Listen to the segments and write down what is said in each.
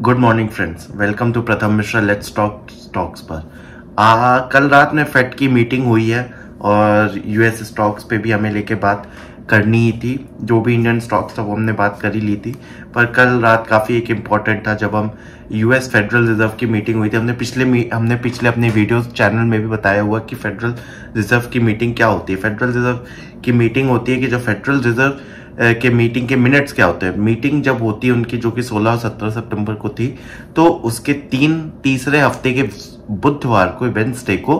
Good morning friends, welcome to Pratham Mishra let's talk stocks पर। कल रात में फेड की मीटिंग हुई है और यूएस स्टॉक्स पे भी हमें लेके बात करनी ही थी। जो भी इंडियन स्टॉक्स था वो हमने बात कर ही ली थी, पर कल रात काफ़ी एक इम्पॉर्टेंट था जब हम यूएस फेडरल रिजर्व की मीटिंग हुई थी। हमने पिछले अपने वीडियोस चैनल में भी बताया हुआ कि फेडरल रिजर्व की मीटिंग क्या होती है। फेडरल रिजर्व की मीटिंग होती है कि जो फेडरल रिजर्व के मीटिंग के मिनट्स क्या होते हैं। मीटिंग जब होती है उनकी, जो कि 16 और 17 सितंबर को थी, तो उसके तीसरे हफ्ते के बुधवार को, वेडनेसडे को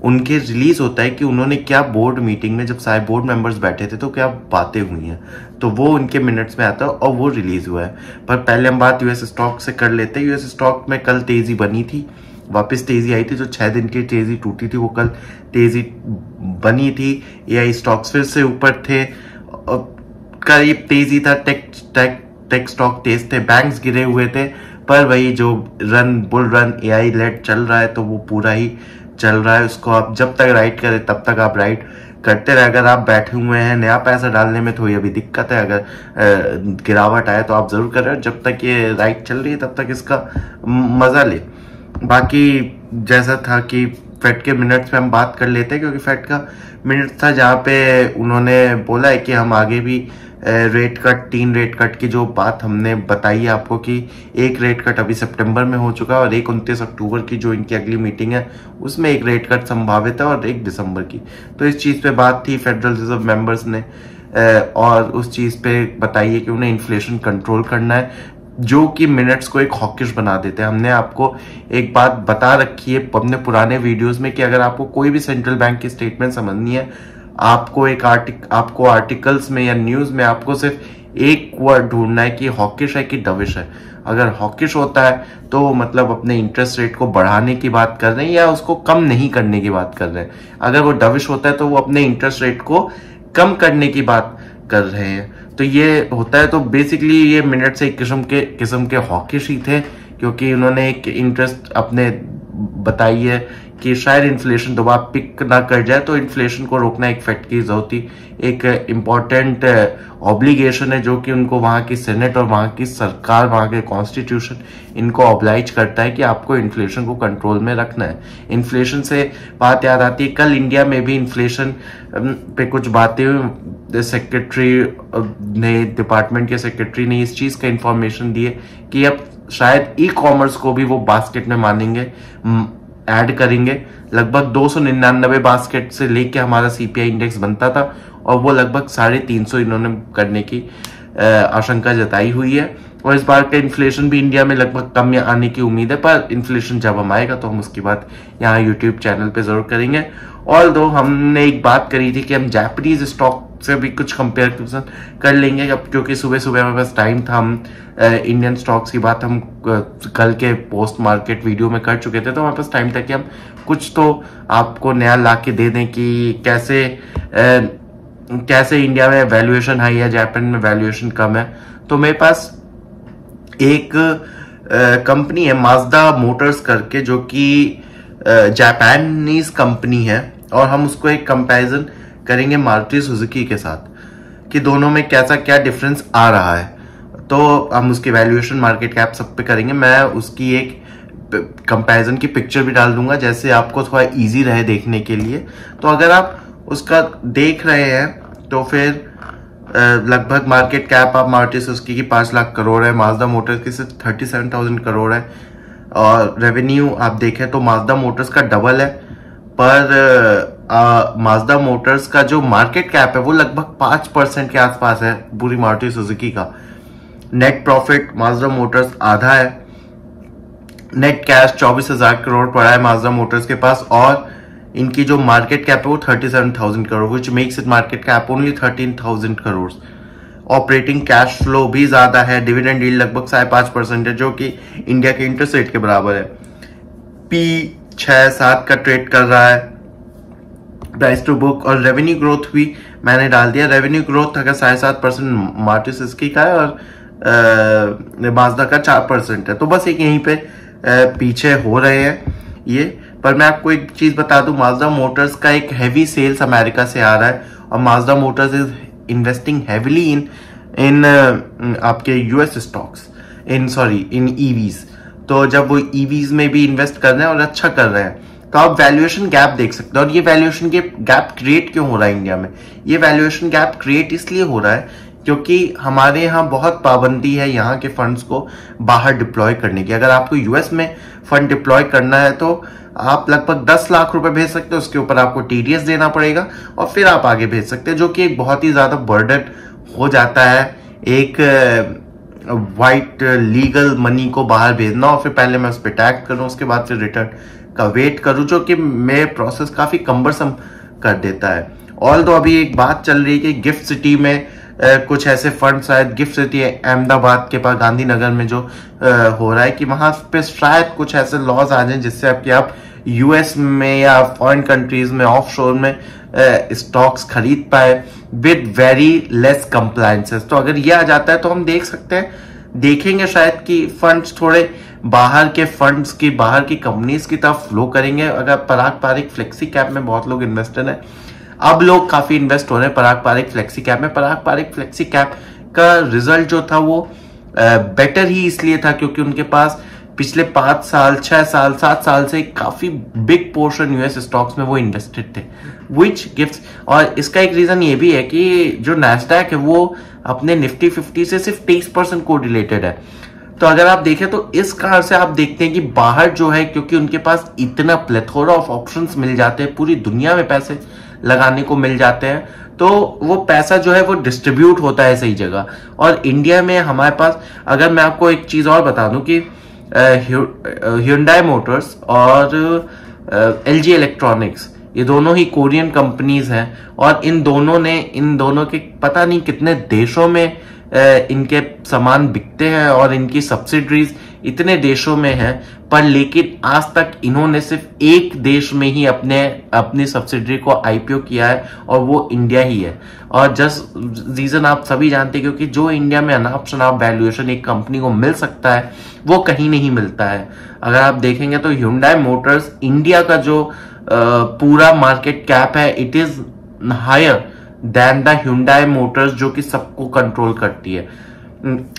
उनके रिलीज होता है कि उन्होंने क्या बोर्ड मीटिंग में, जब सारे बोर्ड मेंबर्स बैठे थे तो क्या बातें हुई हैं, तो वो उनके मिनट्स में आता है और वो रिलीज हुआ है। पर पहले हम बात यूएस स्टॉक से कर लेते हैं। यूएस स्टॉक में कल तेजी बनी थी, वापस तेजी आई थी। जो 6 दिन की तेजी टूटी थी वो कल तेजी बनी थी। एआई स्टॉक्स फिर से ऊपर थे, करीब तेजी था। टेक स्टॉक तेज थे, बैंक्स गिरे हुए थे, पर वही जो बुल रन एआई लेड चल रहा है तो वो पूरा ही चल रहा है। उसको आप जब तक राइड करें तब तक आप राइड करते रहे। अगर आप बैठे हुए हैं, नया पैसा डालने में थोड़ी अभी दिक्कत है, अगर गिरावट आए तो आप जरूर करें। जब तक ये राइड चल रही है तब तक इसका मजा ले। बाकी जैसा था कि फेड के मिनट्स में हम बात कर लेते हैं, क्योंकि फेड का मिनट था जहाँ पे उन्होंने बोला है कि हम आगे भी रेट कट, 3 रेट कट की जो बात हमने बताई है आपको, कि एक रेट कट अभी सितंबर में हो चुका है और एक 29 अक्टूबर की जो इनकी अगली मीटिंग है उसमें एक रेट कट संभावित है और 1 दिसंबर की। तो इस चीज़ पे बात थी फेडरल रिजर्व मेंबर्स ने, और उस चीज़ पे बताइए कि उन्हें इन्फ्लेशन कंट्रोल करना है, जो कि मिनट्स को एक हॉकिश बना देते हैं। हमने आपको एक बात बता रखी है अपने पुराने वीडियोस में कि अगर आपको कोई भी सेंट्रल बैंक की स्टेटमेंट समझनी है, आपको आर्टिकल्स में या न्यूज में आपको सिर्फ एक वर्ड ढूंढना है कि हॉकिश है कि डविश है। अगर हॉकिश होता है तो मतलब अपने इंटरेस्ट रेट को बढ़ाने की बात कर रहे हैं या उसको कम नहीं करने की बात कर रहे हैं। अगर वो डविश होता है तो वो अपने इंटरेस्ट रेट को कम करने की बात कर रहे हैं। तो ये होता है। तो बेसिकली ये मिनट से एक किस्म के हॉकिश ही थे, क्योंकि उन्होंने एक इंटरेस्ट अपने बताई है कि शायद इन्फ्लेशन दोबारा पिक ना कर जाए, तो इन्फ्लेशन को रोकना एक फेड की जरूरत थी, एक इम्पॉर्टेंट ऑब्लिगेशन है जो कि उनको वहां की सेनेट और वहां की सरकार, वहां के कॉन्स्टिट्यूशन इनको ऑब्लाइज करता है कि आपको इन्फ्लेशन को कंट्रोल में रखना है। इन्फ्लेशन से बात याद आती है, कल इंडिया में भी इन्फ्लेशन पे कुछ बातें हुई। सेक्रेटरी ने, डिपार्टमेंट के सेक्रेटरी ने इस चीज का इंफॉर्मेशन दी है कि अब शायद ई कॉमर्स को भी वो बास्केट में मानेंगे, ऐड करेंगे। लगभग 299 बास्केट से लेके हमारा सीपीआई इंडेक्स बनता था और वो लगभग 350 इन्होंने करने की आशंका जताई हुई है। और इस बार का इन्फ्लेशन भी इंडिया में लगभग कम आने की उम्मीद है, पर इन्फ्लेशन जब हम आएगा तो हम उसकी बात यहाँ यूट्यूब चैनल पे जरूर करेंगे। और दो हमने एक बात करी थी कि हम जापानीज स्टॉक से भी कुछ कंपेयर कर लेंगे, अब क्योंकि सुबह सुबह हमारे पास टाइम था। हम इंडियन स्टॉक्स की बात हम कल के पोस्ट मार्केट वीडियो में कर चुके थे, तो हमारे पास टाइम था कि हम कुछ तो आपको नया ला के दे दें कि कैसे इंडिया में वैल्यूएशन हाई है, जापान में वैल्यूएशन कम है। तो मेरे पास एक कंपनी है माजदा मोटर्स करके, जो कि जापानीज कंपनी है, और हम उसको एक कंपैरिजन करेंगे मारुति सुजुकी के साथ कि दोनों में कैसा क्या डिफरेंस आ रहा है। तो हम उसकी वैल्यूएशन, मार्केट कैप सब पे करेंगे। मैं उसकी एक कंपैरिजन की पिक्चर भी डाल दूंगा, जैसे आपको थोड़ा इजी रहे देखने के लिए। तो अगर आप उसका देख रहे हैं तो फिर लगभग मार्केट कैप आप मारुति सुजुकी की 5 लाख करोड़ है, माजदा मोटर्स की सिर्फ 37,000 करोड़ है, और रेवेन्यू आप देखें तो माजदा मोटर्स का डबल है। पर माजदा मोटर्स का जो मार्केट कैप है वो लगभग 5% के आसपास है पूरी मारुति सुजुकी का। नेट प्रॉफिट माजदा मोटर्स आधा है। नेट कैश 24,000 करोड़ पड़ा है माजदा मोटर्स के पास, और इनकी जो मार्केट कैप है वो 37,000 crore, which makes it market cap only 13,000 crore. Operating cash flow भी ज्यादा है। डिविडेंड यील्ड लगभग 5.5% है, जो कि इंडिया के इंटरेस्ट रेट के बराबर है। पी 6-7 का ट्रेड कर रहा है, प्राइस टू बुक। और रेवेन्यू ग्रोथ भी मैंने डाल दिया। रेवेन्यू ग्रोथ अगर 7.5% मारुति सुजुकी का है और माजदा का 4% है। तो बस एक यहीं पे पीछे हो रहे हैं ये। पर मैं आपको एक चीज बता दूं, माजदा मोटर्स का एक हैवी सेल्स अमेरिका से आ रहा है, और Mazda Motors is investing heavily in आपके यूएस स्टॉक्स। इन ईवीज। तो जब वो ईवीज में भी इन्वेस्ट कर रहे हैं और अच्छा कर रहे हैं, तो आप वैल्यूएशन गैप देख सकते हैं। और ये वैल्यूएशन गैप क्रिएट क्यों हो रहा है इंडिया में? ये वैल्यूएशन गैप क्रिएट इसलिए हो रहा है क्योंकि हमारे यहाँ बहुत पाबंदी है यहाँ के फंड्स को बाहर डिप्लॉय करने की। अगर आपको यूएस में फंड डिप्लॉय करना है तो आप लगभग 10 लाख रुपए भेज सकते हो, उसके ऊपर आपको टीडीएस देना पड़ेगा और फिर आप आगे भेज सकते हैं, जो कि एक बहुत ही ज्यादा बर्डन हो जाता है एक वाइट लीगल मनी को बाहर भेजना, और फिर पहले मैं उस पर टैक्स करूं, उसके बाद फिर रिटर्न का वेट करूं, जो कि मेरे प्रोसेस काफी कम्बरसम कर देता है। ऑल दो अभी एक बात चल रही है कि गिफ्ट सिटी में कुछ ऐसे फंड, शायद गिफ्ट सिटी अहमदाबाद के पास गांधीनगर में जो हो रहा है, कि वहां पे शायद कुछ ऐसे लॉज आ जाएं जिससे आप यूएस में या फॉरेन कंट्रीज में ऑफशोर में स्टॉक्स खरीद पाए विद वेरी लेस कंप्लायंसेस। तो अगर ये आ जाता है तो हम देखेंगे शायद कि फंड्स थोड़े बाहर के फंड्स की, बाहर की कंपनीज की तरफ फ्लो करेंगे। अगर पराग पारिक फ्लेक्सी कैप में बहुत लोग इन्वेस्टर हैं, अब लोग काफी इन्वेस्ट हो रहे हैं पराग पारिक फ्लेक्सी कैप में। पराग पारिक फ्लेक्सी कैप का रिजल्ट जो था वो बेटर ही इसलिए था क्योंकि उनके पास पिछले 5 साल 6 साल 7 साल से काफी बिग पोर्शन यूएस स्टॉक्स में वो इन्वेस्टेड थे, विच गिव्स। और इसका एक रीजन ये भी है कि जो नैस्डैक है वो अपने निफ्टी 50 से सिर्फ 23% कोरिलेटेड है। तो अगर आप देखें तो इस कारण से आप देखते हैं कि बाहर जो है, क्योंकि उनके पास इतना प्लेथोरा ऑफ ऑप्शंस मिल जाते हैं, पूरी दुनिया में पैसे लगाने को मिल जाते हैं, तो वो पैसा जो है वो डिस्ट्रीब्यूट होता है सही जगह। और इंडिया में हमारे पास, अगर मैं आपको एक चीज और बता दूं कि Hyundai मोटर्स और LG इलेक्ट्रॉनिक्स, ये दोनों ही कोरियन कंपनीज हैं, और इन दोनों के पता नहीं कितने देशों में इनके सामान बिकते हैं और इनकी सब्सिडरीज इतने देशों में है, पर लेकिन आज तक इन्होंने सिर्फ एक देश में ही अपनी सब्सिडरी को आईपीओ किया है, और वो इंडिया ही है। और जस्ट रीजन आप सभी जानते हैं, क्योंकि जो इंडिया में अनाप शनाप वैल्यूएशन एक कंपनी को मिल सकता है वो कहीं नहीं मिलता है। अगर आप देखेंगे तो Hyundai मोटर्स इंडिया का जो पूरा मार्केट कैप है, it is higher than the Hyundai motors जो कि सबको कंट्रोल करती है।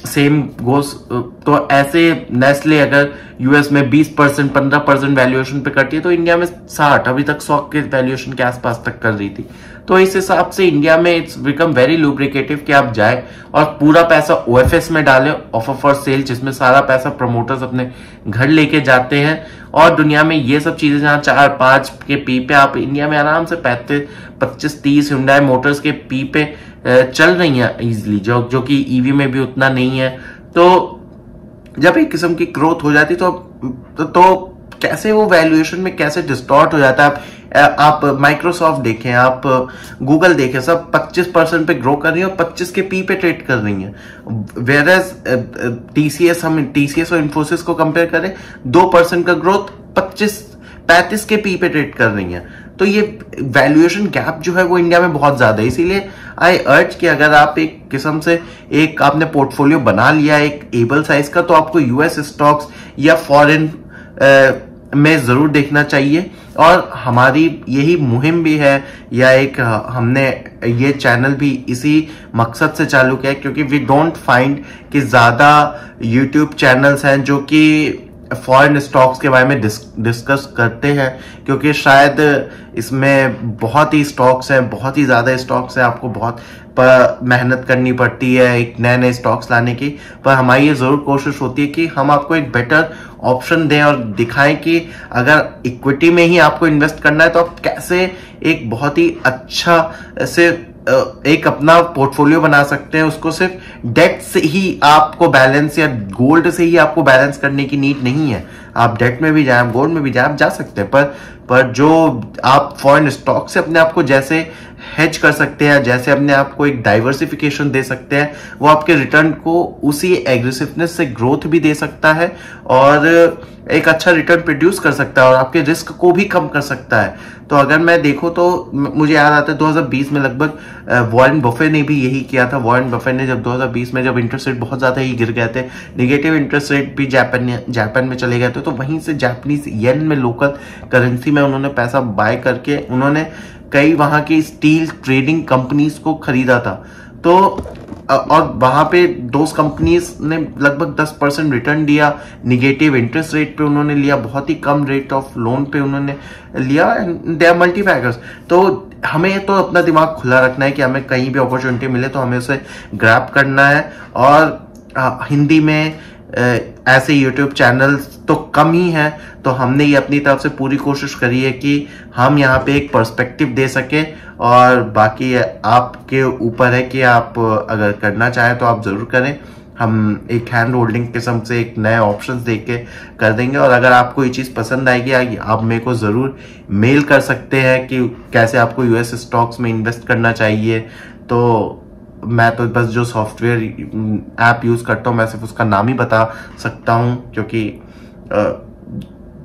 सेम गोस, तो ऐसे नेस्ले अगर यूएस में 20% 15% वैल्यूएशन पे करती है, तो इंडिया में 60, अभी तक 100 के वैल्यूएशन के आसपास तक कर रही थी। तो इस हिसाब से इंडिया में इट्स बिकम वेरी लुब्रिकेटिव कि आप जाए और पूरा पैसा ओएफएस में डाले, ऑफर फॉर सेल, जिसमें सारा पैसा प्रमोटर्स अपने घर लेके जाते हैं। और दुनिया में ये सब चीजें जहां 4-5 के पी पे आप इंडिया में आराम से 25-30 Hyundai मोटर्स के पी पे चल रही है इजिली, जो कि ईवी में भी उतना नहीं है। तो जब एक किस्म की ग्रोथ हो जाती तो कैसे वो वैल्यूएशन में कैसे डिस्टॉर्ट हो जाता है। आप माइक्रोसॉफ्ट देखें, आप गूगल देखें, सब 25% पे ग्रो कर रही है और 25 के पी पे ट्रेड कर रही है। वेरएज टीसीएस और इन्फोसिस को कंपेयर करें, 2% का ग्रोथ 35 के पी पे ट्रेड कर रही है। तो ये वैल्यूएशन गैप जो है वो इंडिया में बहुत ज्यादा है। इसीलिए आई अर्ज कि अगर आप एक किस्म से आपने पोर्टफोलियो बना लिया एक एबल साइज का, तो आपको यूएस स्टॉक्स या फॉरेन में जरूर देखना चाहिए। और हमारी यही मुहिम भी है, या हमने ये चैनल भी इसी मकसद से चालू किया है, क्योंकि वी डोंट फाइंड कि ज्यादा यूट्यूब चैनल्स हैं जो कि फॉरेन स्टॉक्स के बारे में डिस्कस करते हैं, क्योंकि शायद इसमें बहुत ही स्टॉक्स हैं, बहुत ही ज्यादा स्टॉक्स हैं, आपको बहुत मेहनत करनी पड़ती है एक नए स्टॉक्स लाने की। पर हमारी ये जरूर कोशिश होती है कि हम आपको एक बेटर ऑप्शन दें और दिखाएं कि अगर इक्विटी में ही आपको इन्वेस्ट करना है तो आप कैसे एक बहुत ही अच्छा से एक अपना पोर्टफोलियो बना सकते हैं। उसको सिर्फ डेट से ही आपको बैलेंस या गोल्ड से ही आपको बैलेंस करने की नीड नहीं है। आप डेट में भी जाए, गोल्ड में भी जाए, आप जा सकते हैं, पर जो आप फॉरेन स्टॉक से अपने आप को जैसे हेज कर सकते हैं, जैसे अपने आप को एक डाइवर्सिफिकेशन दे सकते हैं, वो आपके रिटर्न को उसी एग्रेसिवनेस से ग्रोथ भी दे सकता है और एक अच्छा रिटर्न प्रोड्यूस कर सकता है और आपके रिस्क को भी कम कर सकता है। तो अगर मैं देखूं तो मुझे याद आता है 2020 में लगभग वॉरेन बफे ने भी यही किया था। वॉरेन बफे ने जब 2020 में जब इंटरेस्ट रेट बहुत ज्यादा ही गिर गए थे, नेगेटिव इंटरेस्ट रेट भी जापान में चले गए थे, तो वहीं से जापानीज येन में लोकल करेंसी में उन्होंने पैसा बाय करके उन्होंने कई वहां की स्टील ट्रेडिंग कंपनीज को खरीदा था। तो और वहां पे दोस कंपनीज ने लगभग 10% रिटर्न दिया, निगेटिव इंटरेस्ट रेट पे उन्होंने लिया, बहुत ही कम रेट ऑफ लोन पे उन्होंने लिया, एंड दे आर मल्टीफैक्टर्स। तो हमें तो अपना दिमाग खुला रखना है कि हमें कहीं भी अपॉर्चुनिटी मिले तो हमें उसे ग्रैब करना है। और हिंदी में ऐसे यूट्यूब चैनल्स तो कम ही हैं, तो हमने ये अपनी तरफ से पूरी कोशिश करी है कि हम यहाँ पे एक पर्सपेक्टिव दे सके, और बाकी आपके ऊपर है कि आप अगर करना चाहें तो आप ज़रूर करें। हम एक हैंड होल्डिंग किस्म से एक नए ऑप्शंस दे के कर देंगे, और अगर आपको ये चीज़ पसंद आएगी आप मेरे को ज़रूर मेल कर सकते हैं कि कैसे आपको यूएस स्टॉक्स में इन्वेस्ट करना चाहिए। तो मैं तो बस जो सॉफ्टवेयर ऐप यूज़ करता हूँ मैं सिर्फ उसका नाम ही बता सकता हूँ, क्योंकि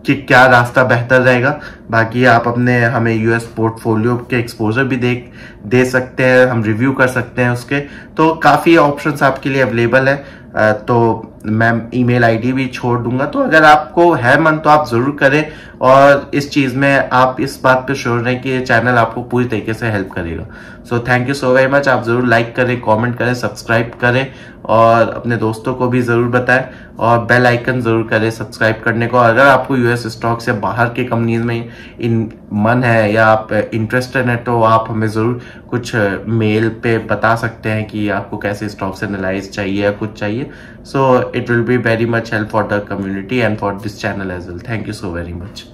कि क्या रास्ता बेहतर रहेगा। बाकी आप अपने हमें यूएस पोर्टफोलियो के एक्सपोजर भी दे सकते हैं, हम रिव्यू कर सकते हैं उसके। तो काफ़ी ऑप्शंस आपके लिए अवेलेबल है। तो मैं ईमेल आईडी भी छोड़ दूंगा, तो अगर आपको है मन तो आप ज़रूर करें, और इस चीज़ में आप इस बात पे श्योर रहें कि ये चैनल आपको पूरी तरीके से हेल्प करेगा। So thank you so very much. आप ज़रूर लाइक करें, कमेंट करें, सब्सक्राइब करें, और अपने दोस्तों को भी ज़रूर बताएं, और बेल आइकन ज़रूर करें सब्सक्राइब करने को। अगर आपको यूएस स्टॉक्स या बाहर के कंपनीज में मन है या आप इंटरेस्टेड हैं तो आप हमें ज़रूर कुछ मेल पे बता सकते हैं कि आपको कैसे स्टॉक्स एनालाइज चाहिए या कुछ चाहिए। So it will be very much help for the community and for this channel as well. Thank you so very much.